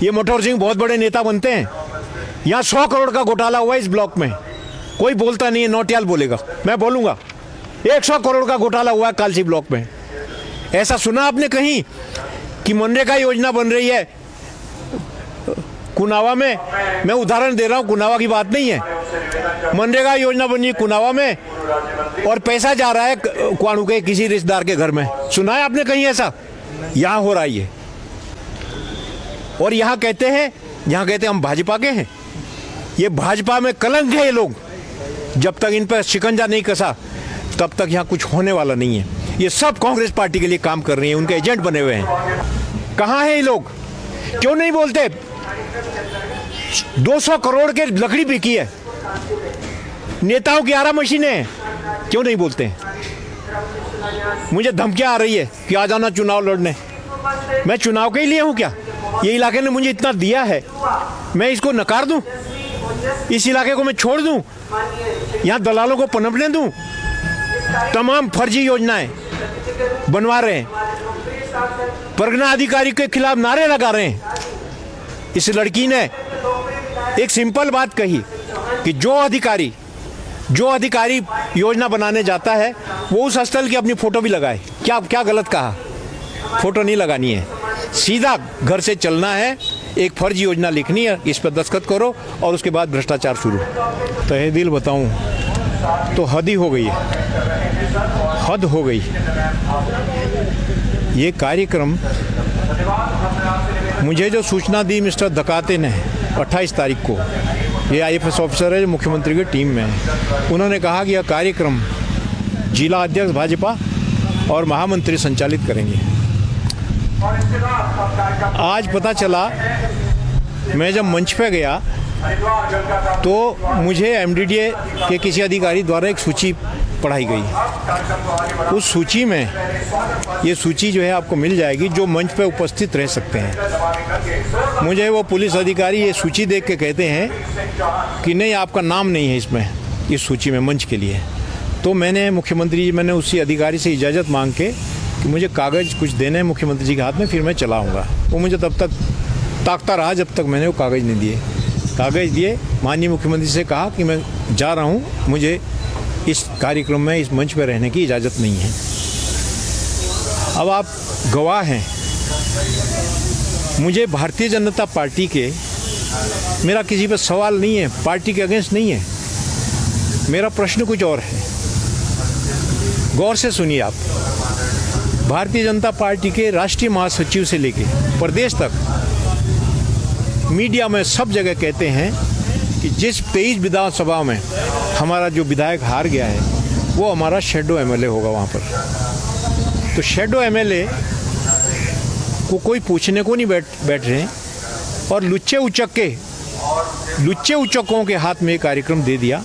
ये मोटर सिंह बहुत बड़े नेता बनते हैं। यहाँ 100 करोड़ का घोटाला हुआ इस ब्लॉक में, कोई बोलता नहीं है, नौटियाल बोलेगा, मैं बोलूँगा। 100 करोड़ का घोटाला हुआ है कालसी ब्लॉक में। ऐसा सुना आपने कहीं कि मनरेगा योजना बन रही है कुनावा में? मैं उदाहरण दे रहा हूँ, कुनावा की बात नहीं है। मनरेगा योजना बनी कुनावा में और पैसा जा रहा है क्वाणू के किसी रिश्तेदार के घर में। सुना है आपने कहीं ऐसा? यहाँ हो रहा है ये। और यहाँ कहते हैं हम भाजपा के हैं। ये भाजपा में कलंक है ये लोग। जब तक इन पर शिकंजा नहीं कसा तब तक यहाँ कुछ होने वाला नहीं है। ये सब कांग्रेस पार्टी के लिए काम कर रही है, उनके एजेंट बने हुए हैं। कहाँ हैं ये लोग? क्यों नहीं बोलते? 200 करोड़ के लकड़ी बिकी है, नेताओं की आरा मशीनें हैं, क्यों नहीं बोलते? मुझे धमकियां आ रही है कि आ जाना चुनाव लड़ने। मैं चुनाव के ही लिए हूं क्या? ये इलाके ने मुझे इतना दिया है, मैं इसको नकार दूं? इस इलाके को मैं छोड़ दूं? यहां दलालों को पनपने दूं? तमाम फर्जी योजनाएं बनवा रहे हैं, परगना अधिकारी के खिलाफ नारे लगा रहे हैं। इस लड़की ने एक सिंपल बात कही कि जो अधिकारी योजना बनाने जाता है वो उस स्थल की अपनी फोटो भी लगाए। क्या गलत कहा? फोटो नहीं लगानी है, सीधा घर से चलना है, एक फर्जी योजना लिखनी है, इस पर दस्तखत करो और उसके बाद भ्रष्टाचार शुरू। तहे दिल बताऊं तो हद ही हो गई है, हद हो गई। ये कार्यक्रम मुझे जो सूचना दी मिस्टर धकाते ने 28 तारीख को, ये IAS ऑफिसर है जो मुख्यमंत्री की टीम में है, उन्होंने कहा कि यह कार्यक्रम जिला अध्यक्ष भाजपा और महामंत्री संचालित करेंगे। आज पता चला, मैं जब मंच पे गया तो मुझे MDDA के किसी अधिकारी द्वारा एक सूची पढ़ाई गई। उस सूची में, ये सूची जो है आपको मिल जाएगी, जो मंच पे उपस्थित रह सकते हैं। मुझे वो पुलिस अधिकारी ये सूची देख के कहते हैं कि नहीं, आपका नाम नहीं है इसमें, इस सूची में मंच के लिए। तो मैंने उसी अधिकारी से इजाज़त मांग के कि मुझे कागज़ कुछ देने हैं मुख्यमंत्री जी के हाथ में, फिर मैं चला आऊँगा। वो मुझे तब तक ताकता रहा जब तक मैंने वो कागज़ नहीं दिए। कागज़ दिए, माननीय मुख्यमंत्री से कहा कि मैं जा रहा हूँ, मुझे इस कार्यक्रम में, इस मंच पर रहने की इजाज़त नहीं है। अब आप गवाह हैं। मुझे भारतीय जनता पार्टी के, मेरा किसी पर सवाल नहीं है, पार्टी के अगेंस्ट नहीं है, मेरा प्रश्न कुछ और है। गौर से सुनिए आप। भारतीय जनता पार्टी के राष्ट्रीय महासचिव से लेके प्रदेश तक मीडिया में सब जगह कहते हैं कि जिस 23 विधानसभा में हमारा जो विधायक हार गया है वो हमारा शैडो MLA होगा वहाँ पर। तो शैडो MLA को कोई पूछने को नहीं बैठ रहे हैं और लुच्चे उचक्कों के हाथ में ये कार्यक्रम दे दिया।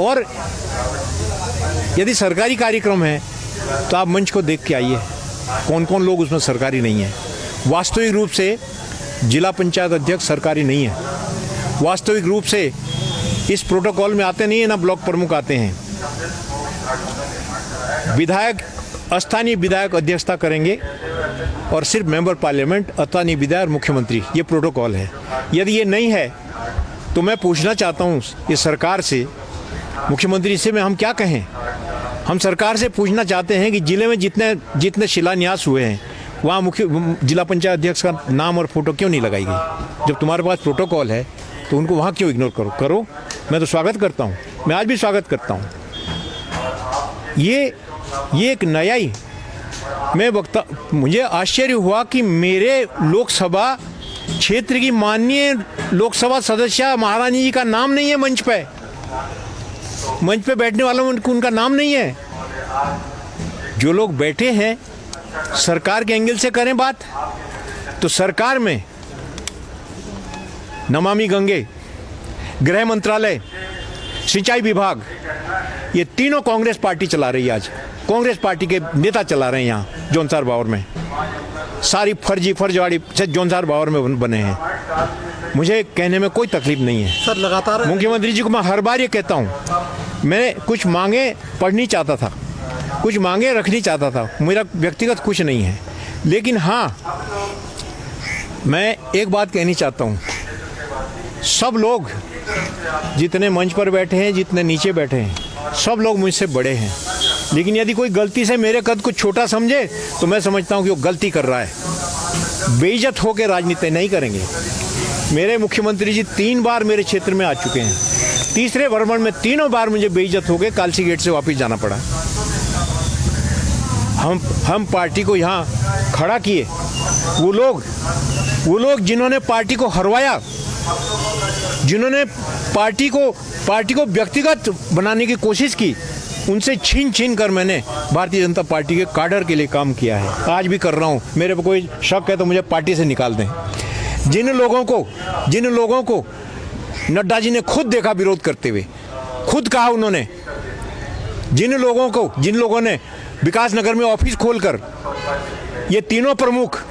और यदि सरकारी कार्यक्रम है तो आप मंच को देख के आइए, कौन कौन लोग उसमें सरकारी नहीं है। वास्तविक रूप से जिला पंचायत अध्यक्ष सरकारी नहीं है, वास्तविक रूप से इस प्रोटोकॉल में आते नहीं है, ना ब्लॉक प्रमुख आते हैं। विधायक, स्थानीय विधायक अध्यक्षता करेंगे और सिर्फ मेंबर पार्लियामेंट, स्थानीय विधायक, मुख्यमंत्री, ये प्रोटोकॉल है। यदि ये नहीं है तो मैं पूछना चाहता हूँ इस सरकार से, मुख्यमंत्री से हम क्या कहें? हम सरकार से पूछना चाहते हैं कि जिले में जितने शिलान्यास हुए हैं वहाँ जिला पंचायत अध्यक्ष का नाम और फोटो क्यों नहीं लगाई गई? जब तुम्हारे पास प्रोटोकॉल है तो उनको वहाँ क्यों इग्नोर करो? मैं तो स्वागत करता हूँ, मैं आज भी स्वागत करता हूँ। ये एक नया ही मुझे आश्चर्य हुआ कि मेरे लोकसभा क्षेत्र की माननीय लोकसभा सदस्य महारानी जी का नाम नहीं है मंच पे बैठने वालों में उनका नाम नहीं है। जो लोग बैठे हैं सरकार के एंगल से करें बात, तो सरकार में नमामि गंगे, गृह मंत्रालय, सिंचाई विभाग, ये तीनों कांग्रेस पार्टी चला रही है। आज कांग्रेस पार्टी के नेता चला रहे हैं यहाँ जौनसार बावर में। सारी फर्जीवाड़ी जौनसार बावर में बने हैं। मुझे कहने में कोई तकलीफ नहीं है सर। लगातार मुख्यमंत्री जी को मैं हर बार ये कहता हूँ, मैं कुछ मांगे पढ़नी चाहता था, कुछ मांगे रखनी चाहता था, मेरा व्यक्तिगत कुछ नहीं है। लेकिन हाँ, मैं एक बात कहनी चाहता हूँ, सब लोग जितने मंच पर बैठे हैं, जितने नीचे बैठे हैं, सब लोग मुझसे बड़े हैं, लेकिन यदि कोई गलती से मेरे कद को छोटा समझे तो मैं समझता हूँ कि वो गलती कर रहा है। बेइज्जत होकर राजनीति नहीं करेंगे। मेरे मुख्यमंत्री जी 3 बार मेरे क्षेत्र में आ चुके हैं, तीसरे भ्रमण में तीनों बार मुझे बेइज्जत हो गए, कालसी गेट से वापस जाना पड़ा। हम पार्टी को यहाँ खड़ा किए, वो लोग जिन्होंने पार्टी को हरवाया, जिन्होंने पार्टी को व्यक्तिगत बनाने की कोशिश की, उनसे छीन कर मैंने भारतीय जनता पार्टी के काडर के लिए काम किया है। आज भी कर रहा हूँ। मेरे पे कोई शक है तो मुझे पार्टी से निकाल दें। जिन लोगों को नड्डा जी ने खुद देखा विरोध करते हुए, खुद कहा उन्होंने, जिन लोगों ने विकास नगर में ऑफिस खोलकर, ये तीनों प्रमुख,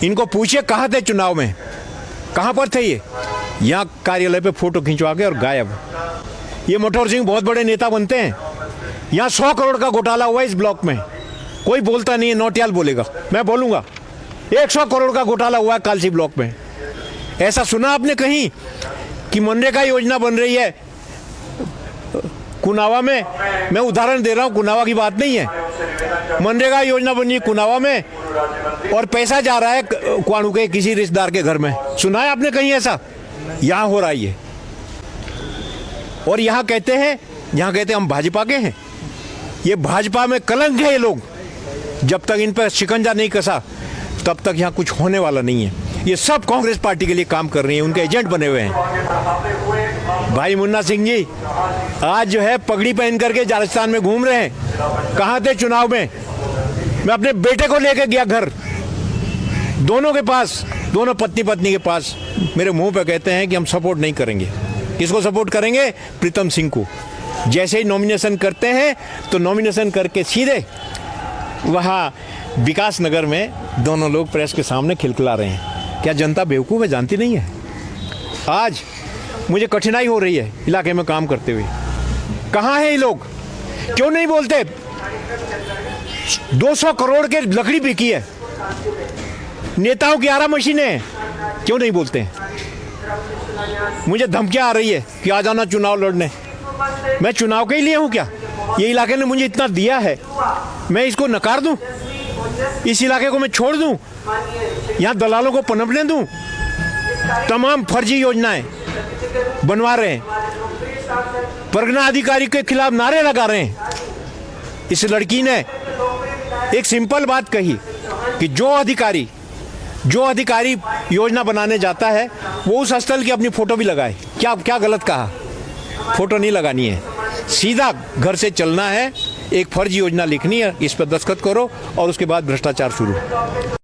इनको पूछिए कहाँ थे चुनाव में, कहाँ पर थे ये? यहाँ कार्यालय पे फोटो खिंचवा के और गायब। ये मोटोर सिंह बहुत बड़े नेता बनते हैं। यहाँ 100 करोड़ का घोटाला हुआ इस ब्लॉक में, कोई बोलता नहीं है। नौटियाल बोलेगा, मैं बोलूँगा। 100 करोड़ का घोटाला हुआ है कालसी ब्लॉक में। ऐसा सुना आपने कहीं कि मनरेगा योजना बन रही है कुनावा में? मैं उदाहरण दे रहा हूँ, कुनावा की बात नहीं है। मनरेगा योजना बन रही है कुनावा में और पैसा जा रहा है क्वाणू के किसी रिश्तेदार के घर में। सुना है आपने कहीं ऐसा? यहाँ हो रहा है ये। और यहाँ कहते हैं हम भाजपा के हैं। ये भाजपा में कलंक है ये लोग। जब तक इन पर शिकंजा नहीं कसा तब तक यहाँ कुछ होने वाला नहीं है। ये सब कांग्रेस पार्टी के लिए काम कर रही है, उनके एजेंट बने हुए हैं। भाई मुन्ना सिंह जी आज जो है पगड़ी पहन करके राजस्थान में घूम रहे हैं। कहाँ थे चुनाव में? मैं अपने बेटे को लेकर गया घर, दोनों के पास, दोनों पत्नी के पास। मेरे मुंह पे कहते हैं कि हम सपोर्ट नहीं करेंगे। किसको सपोर्ट करेंगे? प्रीतम सिंह को। जैसे ही नॉमिनेशन करते हैं तो नॉमिनेशन करके सीधे वहाँ विकास नगर में दोनों लोग प्रेस के सामने खिलखिला रहे हैं। क्या जनता बेवकूफ़ है? जानती नहीं है। आज मुझे कठिनाई हो रही है इलाके में काम करते हुए। कहाँ हैं ये लोग? क्यों नहीं बोलते? 200 करोड़ के लकड़ी बिकी है, नेताओं की 11 मशीनें, क्यों नहीं बोलते? मुझे धमकियां आ रही है कि आ जाना चुनाव लड़ने। मैं चुनाव के ही लिए हूं क्या? ये इलाके ने मुझे इतना दिया है, मैं इसको नकार दूं? इस इलाके को मैं छोड़ दूं? यहाँ दलालों को पनपने दूं? तमाम फर्जी योजनाएं बनवा रहे हैं, परगना अधिकारी के खिलाफ नारे लगा रहे हैं। इस लड़की ने एक सिंपल बात कही कि जो अधिकारी योजना बनाने जाता है वो उस स्थल की अपनी फोटो भी लगाए। क्या गलत कहा? फोटो नहीं लगानी है, सीधा घर से चलना है, एक फर्जी योजना लिखनी है, इस पर दस्तखत करो और उसके बाद भ्रष्टाचार शुरू।